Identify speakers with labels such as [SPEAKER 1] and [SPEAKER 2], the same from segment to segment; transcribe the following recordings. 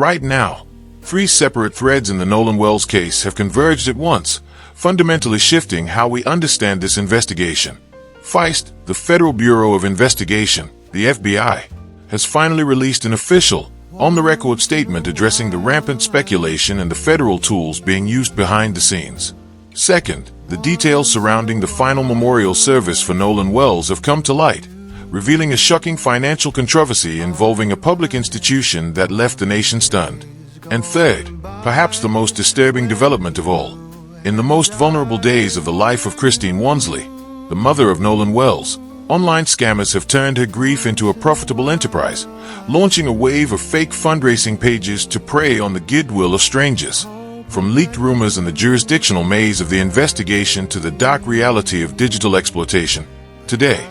[SPEAKER 1] Right now, three separate threads in the Nolan Wells case have converged at once, fundamentally shifting how we understand this investigation. FIST, the Federal Bureau of Investigation, the FBI, has finally released an official, on-the-record statement addressing the rampant speculation and the federal tools being used behind the scenes. Second, the details surrounding the final memorial service for Nolan Wells have come to light, revealing a shocking financial controversy involving a public institution that left the nation stunned. And third, perhaps the most disturbing development of all, in the most vulnerable days of the life of Christine Wansley, the mother of Nolan Wells, online scammers have turned her grief into a profitable enterprise, launching a wave of fake fundraising pages to prey on the goodwill of strangers. From leaked rumors and the jurisdictional maze of the investigation to the dark reality of digital exploitation, today,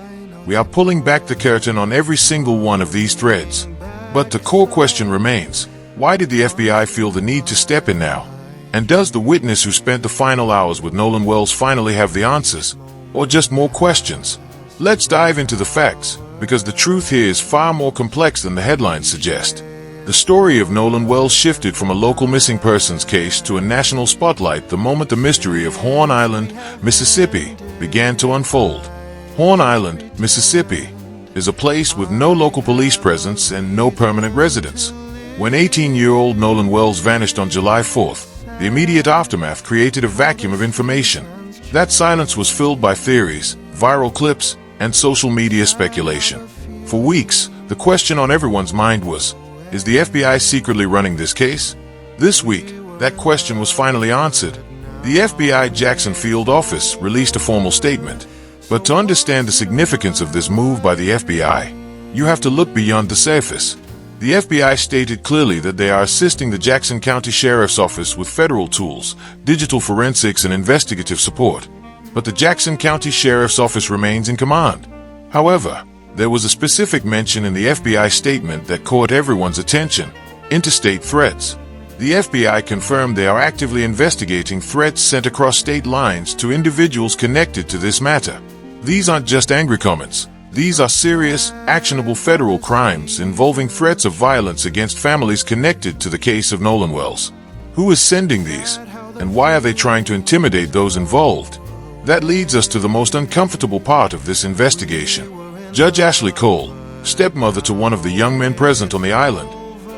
[SPEAKER 1] we are pulling back the curtain on every single one of these threads. But the core question remains, why did the FBI feel the need to step in now? And does the witness who spent the final hours with Nolan Wells finally have the answers? Or just more questions? Let's dive into the facts, because the truth here is far more complex than the headlines suggest. The story of Nolan Wells shifted from a local missing persons case to a national spotlight the moment the mystery of Horn Island, Mississippi, began to unfold. Horn Island, Mississippi, is a place with no local police presence and no permanent residents. When 18-year-old Nolan Wells vanished on July 4th, the immediate aftermath created a vacuum of information. That silence was filled by theories, viral clips, and social media speculation. For weeks, the question on everyone's mind was, is the FBI secretly running this case? This week, that question was finally answered. The FBI Jackson Field office released a formal statement. But to understand the significance of this move by the FBI, you have to look beyond the surface. The FBI stated clearly that they are assisting the Jackson County Sheriff's Office with federal tools, digital forensics, and investigative support. But the Jackson County Sheriff's Office remains in command. However, there was a specific mention in the FBI statement that caught everyone's attention: interstate threats. The FBI confirmed they are actively investigating threats sent across state lines to individuals connected to this matter. These aren't just angry comments. These are serious, actionable federal crimes involving threats of violence against families connected to the case of Nolan Wells. Who is sending these? And why are they trying to intimidate those involved? That leads us to the most uncomfortable part of this investigation. Judge Ashley Cole, stepmother to one of the young men present on the island,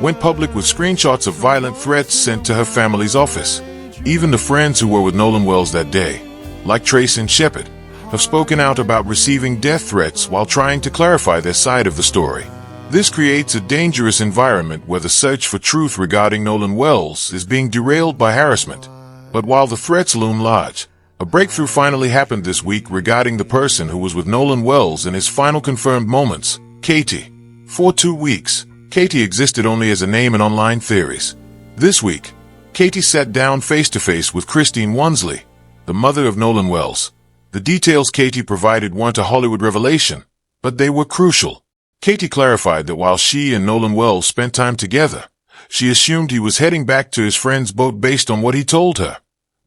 [SPEAKER 1] went public with screenshots of violent threats sent to her family's office. Even the friends who were with Nolan Wells that day, like Trace and Shepard, have spoken out about receiving death threats while trying to clarify their side of the story. This creates a dangerous environment where the search for truth regarding Nolan Wells is being derailed by harassment. But while the threats loom large, a breakthrough finally happened this week regarding the person who was with Nolan Wells in his final confirmed moments, Katie. For 2 weeks, Katie existed only as a name in online theories. This week, Katie sat down face-to-face with Christine Wansley, the mother of Nolan Wells. The details Katie provided weren't a Hollywood revelation, but they were crucial. Katie clarified that while she and Nolan Wells spent time together, she assumed he was heading back to his friend's boat based on what he told her.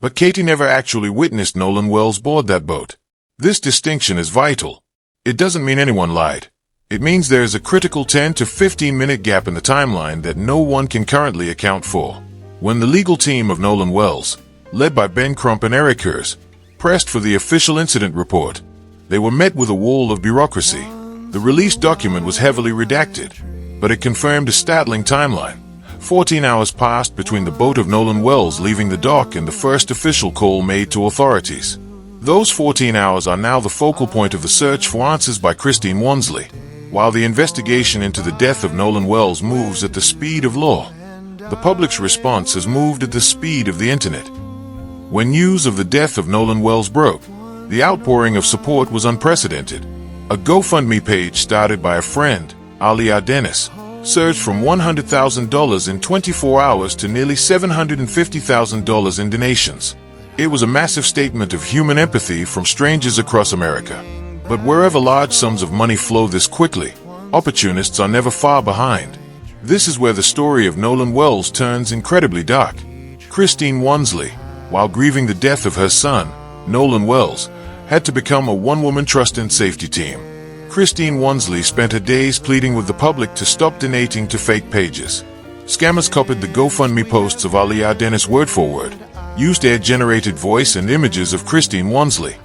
[SPEAKER 1] But Katie never actually witnessed Nolan Wells board that boat. This distinction is vital. It doesn't mean anyone lied. It means there is a critical 10 to 15-minute gap in the timeline that no one can currently account for. When the legal team of Nolan Wells, led by Ben Crump and Eric Hers, pressed for the official incident report, they were met with a wall of bureaucracy. The released document was heavily redacted, but it confirmed a startling timeline. 14 hours passed between the boat of Nolan Wells leaving the dock and the first official call made to authorities. Those 14 hours are now the focal point of the search for answers by Christine Wansley, while the investigation into the death of Nolan Wells moves at the speed of law. The public's response has moved at the speed of the internet. When news of the death of Nolan Wells broke, the outpouring of support was unprecedented. A GoFundMe page started by a friend, Aliyah Dennis, surged from $100,000 in 24 hours to nearly $750,000 in donations. It was a massive statement of human empathy from strangers across America. But wherever large sums of money flow this quickly, opportunists are never far behind. This is where the story of Nolan Wells turns incredibly dark. Christine Wansley, while grieving the death of her son, Nolan Wells, had to become a one-woman trust and safety team. Christine Wansley spent her days pleading with the public to stop donating to fake pages. Scammers copied the GoFundMe posts of Aliyah Dennis word for word, used AI-generated voice and images of Christine Wansley,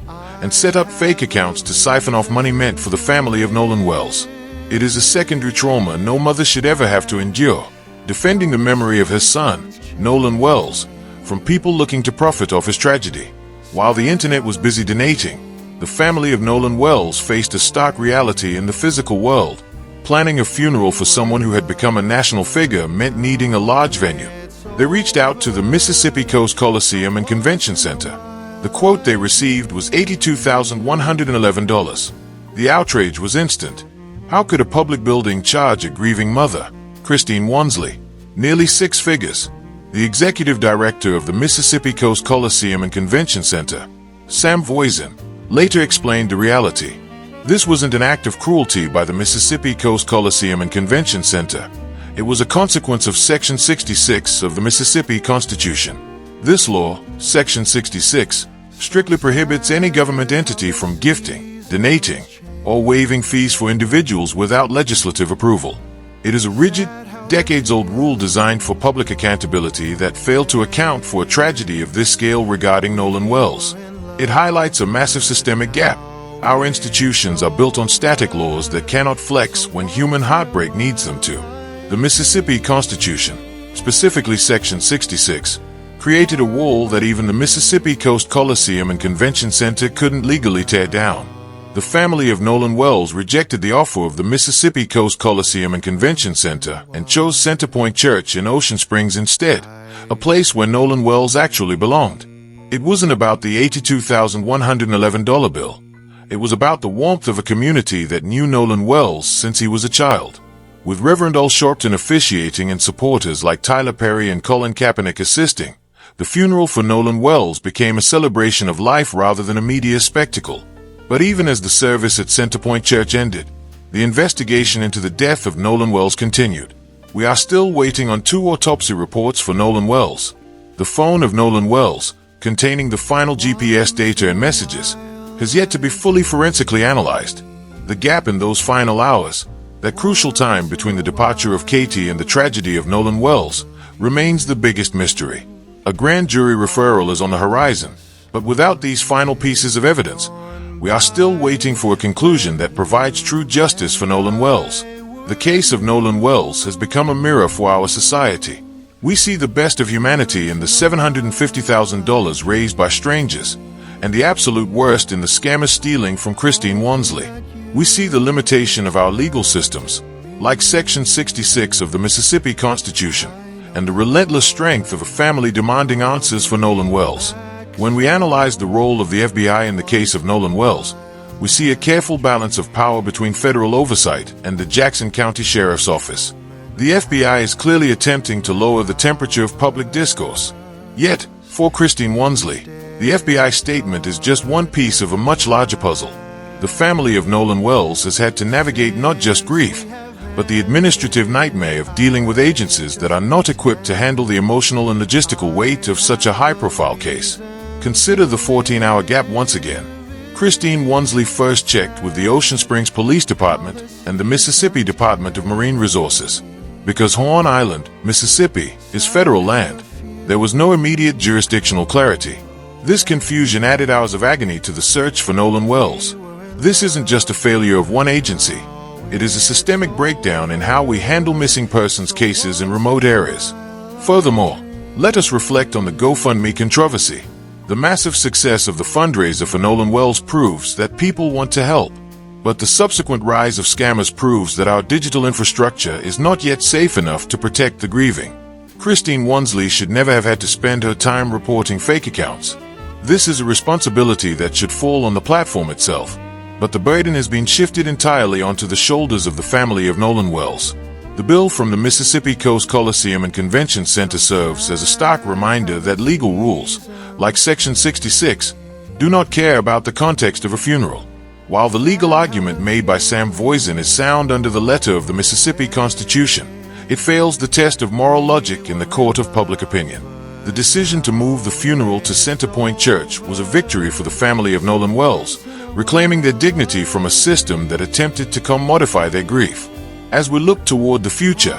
[SPEAKER 1] and set up fake accounts to siphon off money meant for the family of Nolan Wells. It is a secondary trauma no mother should ever have to endure, defending the memory of her son, Nolan Wells, from people looking to profit off his tragedy. While the internet was busy donating, the family of Nolan Wells faced a stark reality in the physical world. Planning a funeral for someone who had become a national figure meant needing a large venue. They reached out to the Mississippi Coast Coliseum and Convention Center. The quote they received was $82,111. The outrage was instant. How could a public building charge a grieving mother, Christine Wansley, nearly 6 figures? The executive director of the Mississippi Coast Coliseum and Convention Center, Sam Voisin, later explained the reality. This wasn't an act of cruelty by the Mississippi Coast Coliseum and Convention Center. It was a consequence of Section 66 of the Mississippi Constitution. This law, Section 66, strictly prohibits any government entity from gifting, donating, or waiving fees for individuals without legislative approval. It is a rigid, decades-old rule designed for public accountability that failed to account for a tragedy of this scale regarding Nolan Wells. It highlights a massive systemic gap. Our institutions are built on static laws that cannot flex when human heartbreak needs them to. The Mississippi Constitution, specifically Section 66, created a wall that even the Mississippi Coast Coliseum and Convention Center couldn't legally tear down. The family of Nolan Wells rejected the offer of the Mississippi Coast Coliseum and Convention Center and chose Centerpoint Church in Ocean Springs instead, a place where Nolan Wells actually belonged. It wasn't about the $82,111 bill. It was about the warmth of a community that knew Nolan Wells since he was a child. With Reverend Al Sharpton officiating and supporters like Tyler Perry and Colin Kaepernick assisting, the funeral for Nolan Wells became a celebration of life rather than a media spectacle. But even as the service at Centerpoint Church ended, the investigation into the death of Nolan Wells continued. We are still waiting on 2 autopsy reports for Nolan Wells. The phone of Nolan Wells, containing the final GPS data and messages, has yet to be fully forensically analyzed. The gap in those final hours, that crucial time between the departure of Katie and the tragedy of Nolan Wells, remains the biggest mystery. A grand jury referral is on the horizon, but without these final pieces of evidence, we are still waiting for a conclusion that provides true justice for Nolan Wells. The case of Nolan Wells has become a mirror for our society. We see the best of humanity in the $750,000 raised by strangers, and the absolute worst in the scammers stealing from Christine Wansley. We see the limitation of our legal systems, like Section 66 of the Mississippi Constitution, and the relentless strength of a family demanding answers for Nolan Wells. When we analyze the role of the FBI in the case of Nolan Wells, we see a careful balance of power between federal oversight and the Jackson County Sheriff's Office. The FBI is clearly attempting to lower the temperature of public discourse. Yet, for Christine Wansley, the FBI statement is just one piece of a much larger puzzle. The family of Nolan Wells has had to navigate not just grief, but the administrative nightmare of dealing with agencies that are not equipped to handle the emotional and logistical weight of such a high-profile case. Consider the 14-hour gap once again. Christine Wansley first checked with the Ocean Springs Police Department and the Mississippi Department of Marine Resources. Because Horn Island, Mississippi, is federal land, there was no immediate jurisdictional clarity. This confusion added hours of agony to the search for Nolan Wells. This isn't just a failure of one agency. It is a systemic breakdown in how we handle missing persons cases in remote areas. Furthermore, let us reflect on the GoFundMe controversy. The massive success of the fundraiser for Nolan Wells proves that people want to help. But the subsequent rise of scammers proves that our digital infrastructure is not yet safe enough to protect the grieving. Christine Wansley should never have had to spend her time reporting fake accounts. This is a responsibility that should fall on the platform itself. But the burden has been shifted entirely onto the shoulders of the family of Nolan Wells. The bill from the Mississippi Coast Coliseum and Convention Center serves as a stark reminder that legal rules, like Section 66, do not care about the context of a funeral. While the legal argument made by Sam Voisin is sound under the letter of the Mississippi Constitution, it fails the test of moral logic in the court of public opinion. The decision to move the funeral to Centerpoint Church was a victory for the family of Nolan Wells, reclaiming their dignity from a system that attempted to commodify their grief. As we look toward the future,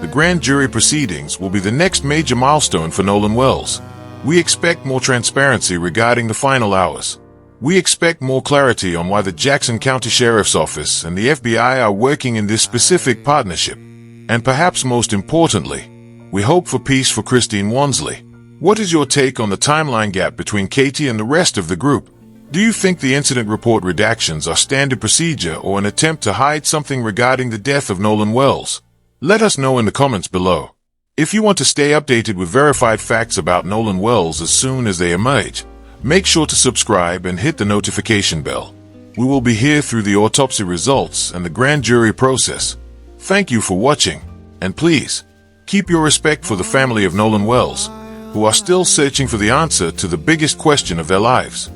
[SPEAKER 1] the grand jury proceedings will be the next major milestone for Nolan Wells. We expect more transparency regarding the final hours. We expect more clarity on why the Jackson County Sheriff's Office and the FBI are working in this specific partnership. And perhaps most importantly, we hope for peace for Christine Wansley. What is your take on the timeline gap between Katie and the rest of the group? Do you think the incident report redactions are standard procedure or an attempt to hide something regarding the death of Nolan Wells? Let us know in the comments below. If you want to stay updated with verified facts about Nolan Wells as soon as they emerge, make sure to subscribe and hit the notification bell. We will be here through the autopsy results and the grand jury process. Thank you for watching, and please, keep your respect for the family of Nolan Wells, who are still searching for the answer to the biggest question of their lives.